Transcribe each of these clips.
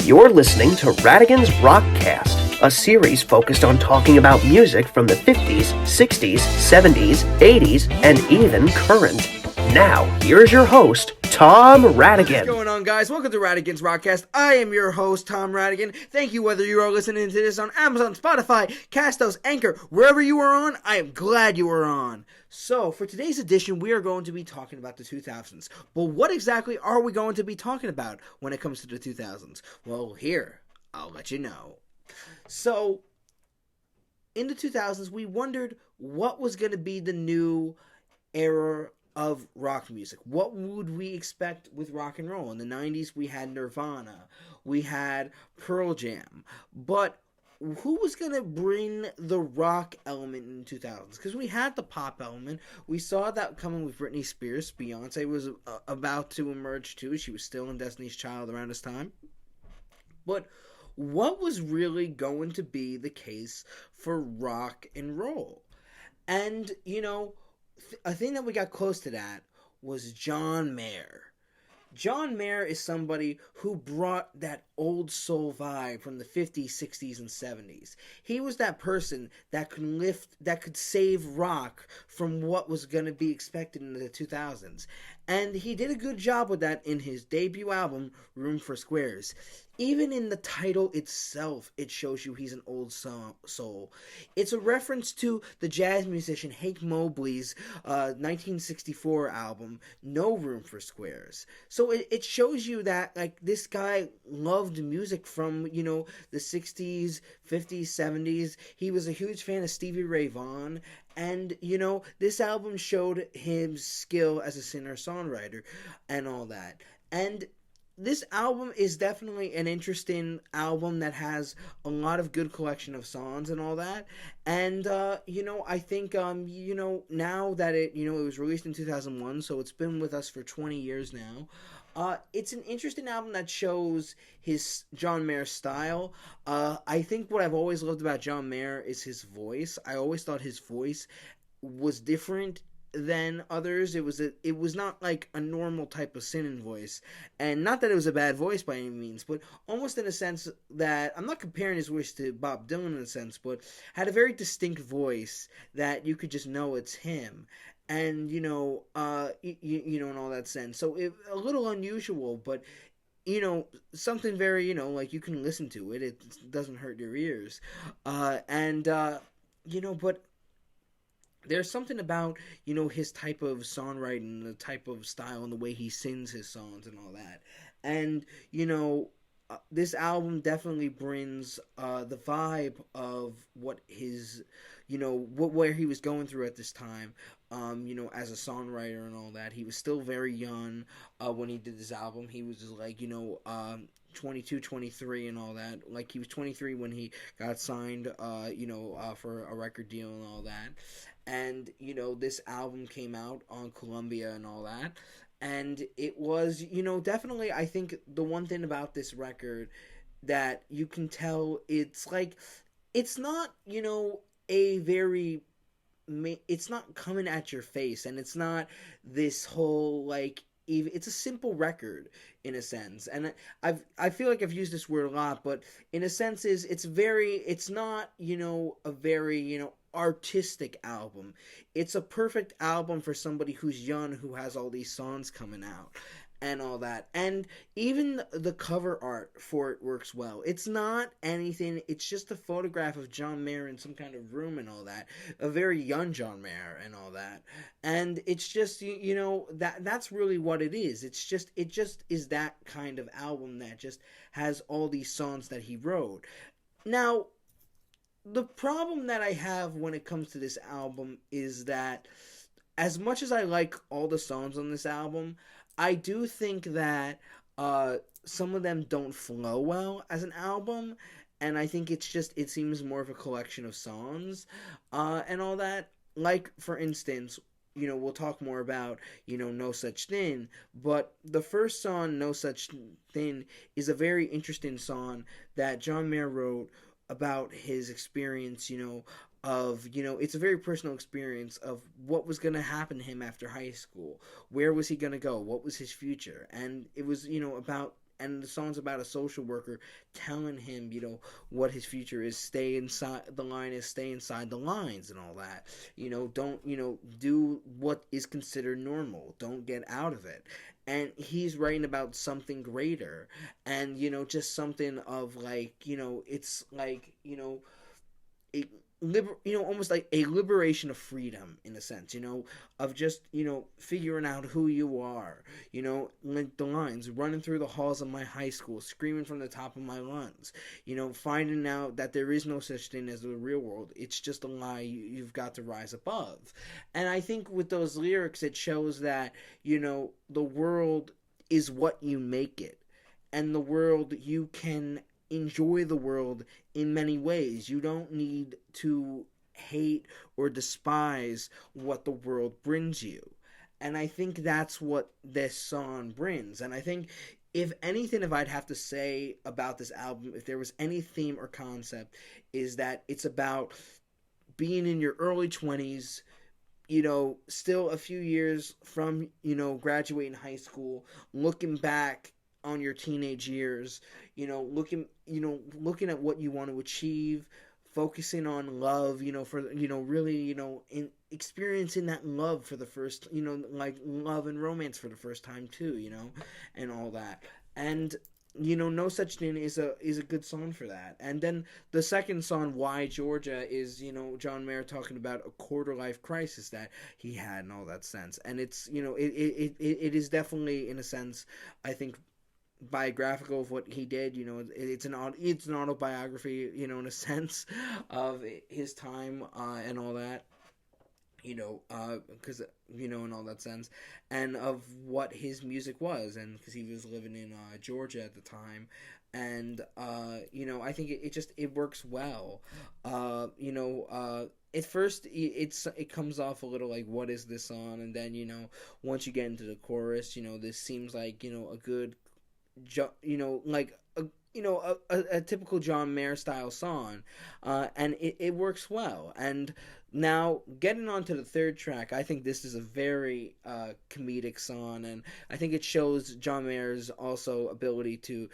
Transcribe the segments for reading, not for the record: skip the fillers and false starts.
You're listening to Radigan's Rockcast, a series focused on talking about music from the 50s, 60s, 70s, 80s, and even current. Now, here's your host, Tom Radigan. What's going on, guys? Welcome to Radigan's Rockcast. I am your host, Tom Radigan. Thank you whether you are listening to this on Amazon, Spotify, Castos, Anchor, wherever you are on. I am glad you are on. So, for today's edition, we are going to be talking about the 2000s. But what exactly are we going to be talking about when it comes to the 2000s? Well, here, I'll let you know. So, in the 2000s, we wondered what was going to be the new era of rock music. What would we expect with rock and roll? In the 90s, we had Nirvana. We had Pearl Jam. But who was going to bring the rock element in the 2000s? Because we had the pop element. We saw that coming with Britney Spears. Beyonce was about to emerge too. She was still in Destiny's Child around this time. But what was really going to be the case for rock and roll? And, a thing that we got close to that was John Mayer. John Mayer is somebody who brought that old soul vibe from the 50s, 60s, and 70s. He was that person that could save rock from what was going to be expected in the 2000s. And he did a good job with that in his debut album, Room for Squares. Even in the title itself, it shows you he's an old soul. It's a reference to the jazz musician Hank Mobley's 1964 album, No Room for Squares. So it shows you that, this guy loved music from, the 60s, 50s, 70s. He was a huge fan of Stevie Ray Vaughan. And, this album showed his skill as a singer-songwriter and all that. And this album is definitely an interesting album that has a lot of good collection of songs and all that. And, I think, now that it was released in 2001, so it's been with us for 20 years now. It's an interesting album that shows his John Mayer style. I think what I've always loved about John Mayer is his voice. I always thought his voice was different than others. It was not like a normal type of singing voice, and not that it was a bad voice by any means, but almost in a sense that I'm not comparing his voice to Bob Dylan in a sense, but had a very distinct voice that you could just know it's him. And, in all that sense. So, a little unusual, but, something very, you can listen to it. It doesn't hurt your ears. But there's something about, his type of songwriting, the type of style, and the way he sings his songs and all that. And, this album definitely brings the vibe of what his, where he was going through at this time, as a songwriter and all that. He was still very young when he did this album. He was just 22, 23 and all that. He was 23 when he got signed, for a record deal and all that. And, this album came out on Columbia and all that. And it was, definitely, I think the one thing about this record that you can tell, it's not, it's not coming at your face, and it's not this whole, it's a simple record in a sense. And I feel like I've used this word a lot, but in a sense it's not, a very, artistic album. It's a perfect album for somebody who's young, who has all these songs coming out and all that. And even the cover art for it works well. It's not anything, it's just a photograph of John Mayer in some kind of room and all that. A very young John Mayer and all that. And it's just, that's really what it is. It just is that kind of album that just has all these songs that he wrote. Now, the problem that I have when it comes to this album is that as much as I like all the songs on this album, I do think that some of them don't flow well as an album, and I think it seems more of a collection of songs and all that. For instance, we'll talk more about, No Such Thing, but the first song, No Such Thing, is a very interesting song that John Mayer wrote about his experience, it's a very personal experience of what was going to happen to him after high school. Where was he going to go? What was his future? And it was, about and the song's about a social worker telling him, what his future is. Stay inside the line is stay inside the lines and all that. Don't, do what is considered normal. Don't get out of it. And he's writing about something greater, and just something of like, it's like, a almost like a liberation of freedom in a sense, of just, figuring out who you are, like the lines, running through the halls of my high school, screaming from the top of my lungs, finding out that there is no such thing as the real world. It's just a lie. You've got to rise above. And I think with those lyrics, it shows that, the world is what you make it. And the world, you can enjoy the world in many ways. You don't need to hate or despise what the world brings you. And I think that's what this song brings. And I think, if anything, if I'd have to say about this album, if there was any theme or concept, is that it's about being in your early 20s, still a few years from, graduating high school, looking back on your teenage years, looking at what you want to achieve, focusing on love, for, really, in experiencing that love for the first, like love and romance for the first time too, and all that. And, No Such Thing is a good song for that. And then the second song, Why Georgia, is, John Mayer talking about a quarter life crisis that he had and all that sense. And it's, it is definitely, in a sense, I think, biographical of what he did. It's an autobiography, in a sense, of his time and all that. Because in all that sense, and of what his music was, and because he was living in Georgia at the time, and I think it works well. At first it comes off a little like, what is this song? And then once you get into the chorus, this seems like a good, like a typical John Mayer style song, and it works well. And now, getting on to the third track, I think this is a very comedic song, and I think it shows John Mayer's also ability to,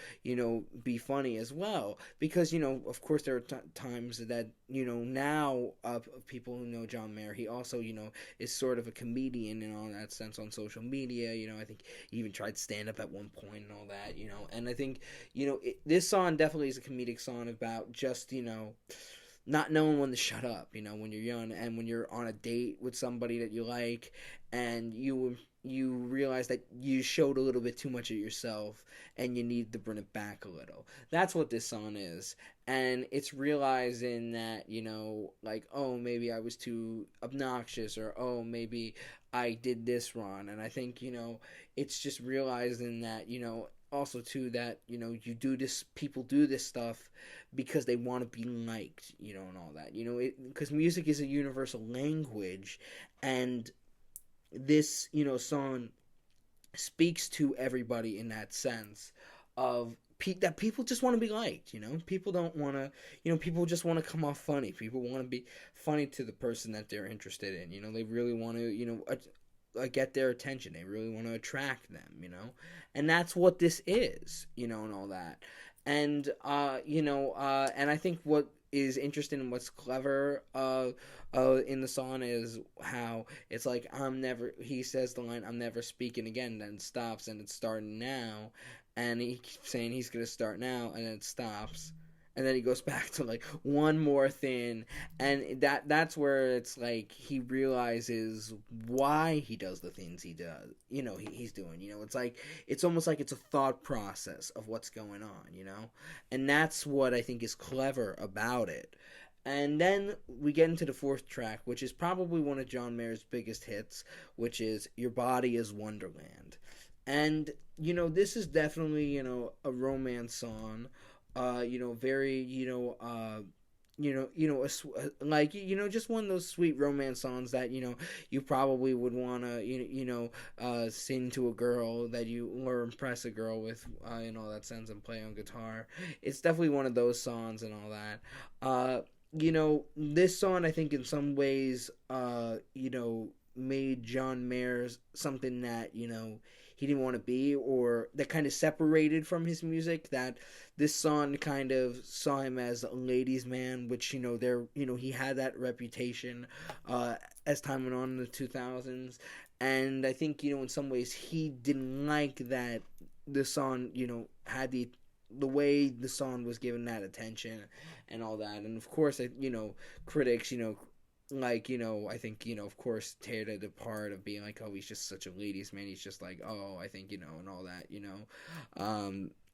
be funny as well. Because, of course, there are times that, now people who know John Mayer, he also, is sort of a comedian in all that sense on social media. I think he even tried stand-up at one point and all that, And I think, this song definitely is a comedic song about just, not knowing when to shut up, when you're young, and when you're on a date with somebody that you like, and you realize that you showed a little bit too much of yourself, and you need to bring it back a little. That's what this song is. And it's realizing that, like, oh, maybe I was too obnoxious, or, oh, maybe I did this wrong. And I think, it's just realizing that, also too, that people do this stuff because they want to be liked, and all that, because music is a universal language, and this song speaks to everybody in that sense of that people just want to be liked. People don't want to, people just want to come off funny. People want to be funny to the person that they're interested in. They really want to get their attention. They really want to attract them, and that's what this is, and all that. And and I think what is interesting and what's clever in the song is how it's like, he says the line, "I'm never speaking again," then stops, and it's starting now, and he keeps saying he's gonna start now, and then it stops. And then he goes back to like one more thing, and that's where it's like he realizes why he does the things he does. He's doing. It's like, it's almost like it's a thought process of what's going on. And that's what I think is clever about it. And then we get into the fourth track, which is probably one of John Mayer's biggest hits, which is "Your Body Is Wonderland." And this is definitely a romance song. Very, like, just one of those sweet romance songs that, you probably would want to, sing to a girl that or impress a girl with, in all that sense, and play on guitar. It's definitely one of those songs and all that. This song, I think, in some ways, made John Mayer something that, he didn't want to be, or that kind of separated from his music, that this song kind of saw him as a ladies' man, which, he had that reputation as time went on in the 2000s. And I think, in some ways he didn't like that the song, had the way the song was given that attention and all that. And of course, critics, I think, of course, tear it apart of being like, oh, he's just such a ladies' man. He's just like, oh, I think, and all that,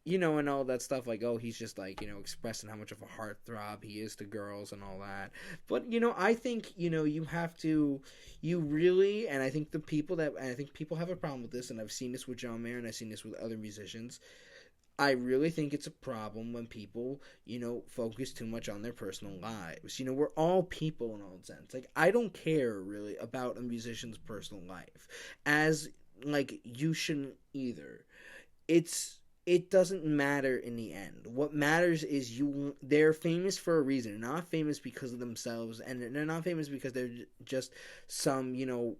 and all that stuff, like, oh, he's just like, expressing how much of a heartthrob he is to girls and all that. But, I think, you have to, you really, and I think people have a problem with this, and I've seen this with John Mayer, and I've seen this with other musicians. I really think it's a problem when people, focus too much on their personal lives. We're all people in all sense. Like, I don't care really about a musician's personal life, as, like, you shouldn't either. It doesn't matter in the end. What matters is they're famous for a reason. They're not famous because of themselves, and they're not famous because they're just some,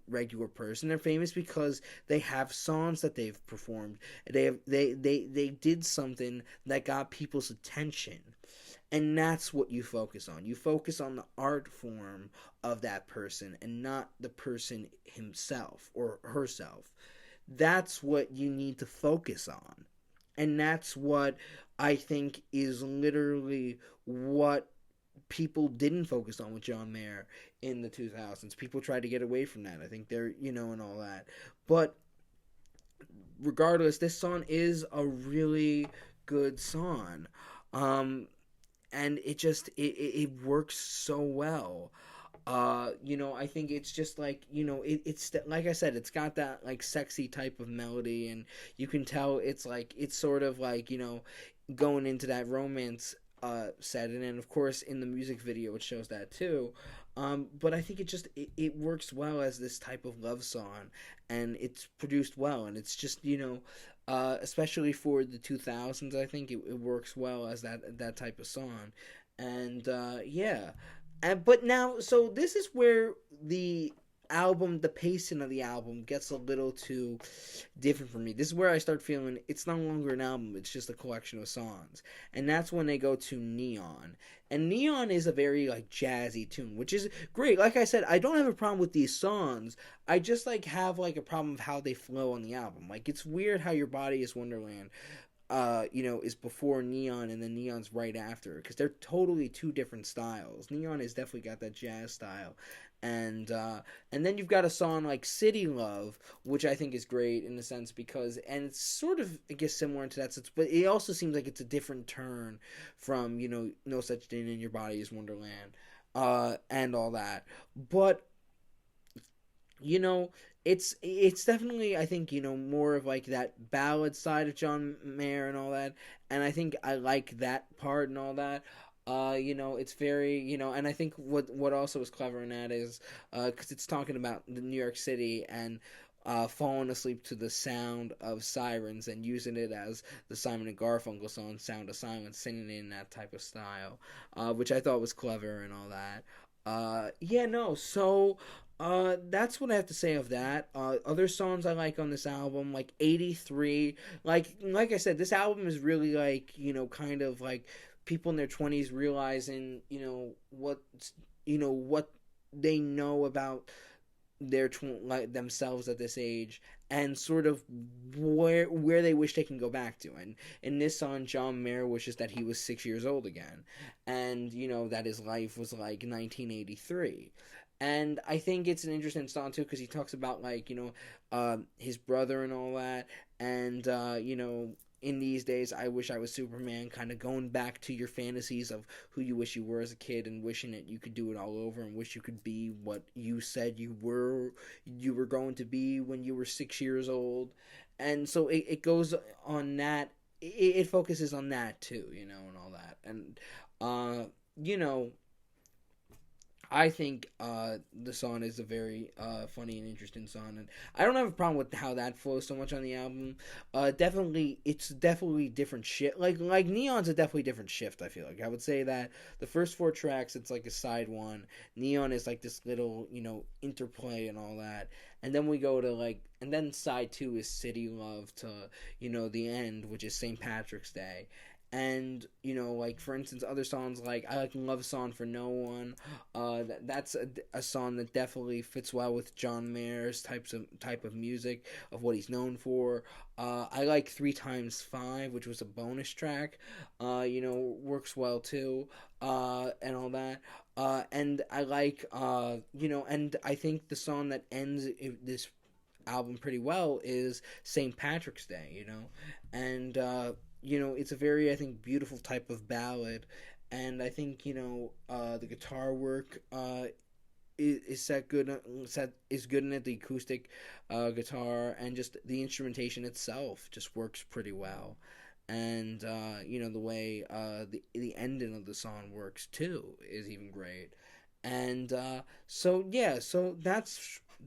regular person. They're famous because they have songs that they've performed. They did something that got people's attention. And that's what you focus on. You focus on the art form of that person and not the person himself or herself. That's what you need to focus on. And that's what I think is literally what people didn't focus on with John Mayer in the 2000s. People tried to get away from that. I think they're, and all that. But regardless, this song is a really good song. And it works so well. I think it's just like, it's like I said, it's got that like sexy type of melody, and you can tell it's sort of like, going into that romance setting, and of course in the music video it shows that too. But I think it works well as this type of love song, and it's produced well, and it's just, especially for the 2000s, I think it works well as that type of song. And yeah. But now, so this is where the pacing of the album gets a little too different for me. This is where I start feeling it's no longer an album, it's just a collection of songs. And that's when they go to Neon. And Neon is a very, like, jazzy tune, which is great. Like I said, I don't have a problem with these songs. I just, like, have, like, a problem of how they flow on the album. Like, it's weird how Your Body is Wonderland is before Neon, and then Neon's right after, because they're totally two different styles. Neon has definitely got that jazz style, and then you've got a song like City Love, which I think is great in a sense, because, and it's sort of, I guess, similar to that, but it also seems like it's a different turn from, No Such Thing in Your Body is Wonderland, and all that. But it's definitely, I think, more of like that ballad side of John Mayer and all that, and I think I like that part and all that. It's very, and I think what also is clever in that is, because it's talking about the New York City and falling asleep to the sound of sirens and using it as the Simon and Garfunkel song Sound of Silence, singing it in that type of style, which I thought was clever and all that. So that's what I have to say of that. Other songs I like on this album, like 83, like I said, this album is really like, kind of like people in their 20s realizing, what they know about their like themselves at this age, and sort of where they wish they can go back to. And in this song, John Mayer wishes that he was 6 years old again, and that his life was like 1983. And I think it's an interesting song too, because he talks about, like, his brother and all that, and in these days I wish I was Superman, kind of going back to your fantasies of who you wish you were as a kid, and wishing that you could do it all over, and wish you could be what you said you were going to be when you were 6 years old. And so it goes on that, it focuses on that too, and all that. And I think the song is a very funny and interesting song, and I don't have a problem with how that flows so much on the album. It's definitely different shift. Like Neon's a definitely different shift, I feel like. I would say that the first 4 tracks, it's like a side one. Neon is like this little, interplay and all that. and then we go to and then side 2 is City Love to the end, which is St. Patrick's Day. And for instance, other songs I like Love Song for No One. That's a song that definitely fits well with John Mayer's type of music, of what he's known for. I like 3x5, which was a bonus track. Works well too, and all that. And I like and I think the song that ends this album pretty well is St. Patrick's Day. And it's a very, I think, beautiful type of ballad, and I think the guitar work is good in it. The acoustic guitar and just the instrumentation itself just works pretty well, and the way the ending of the song works too is even great, and so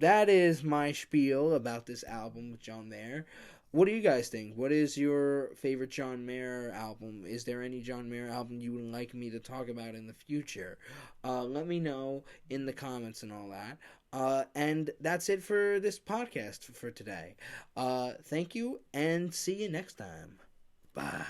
that is my spiel about this album with John Mayer. What do you guys think? What is your favorite John Mayer album? Is there any John Mayer album you would like me to talk about in the future? Let me know in the comments and all that. And that's it for this podcast for today. Thank you, and see you next time. Bye.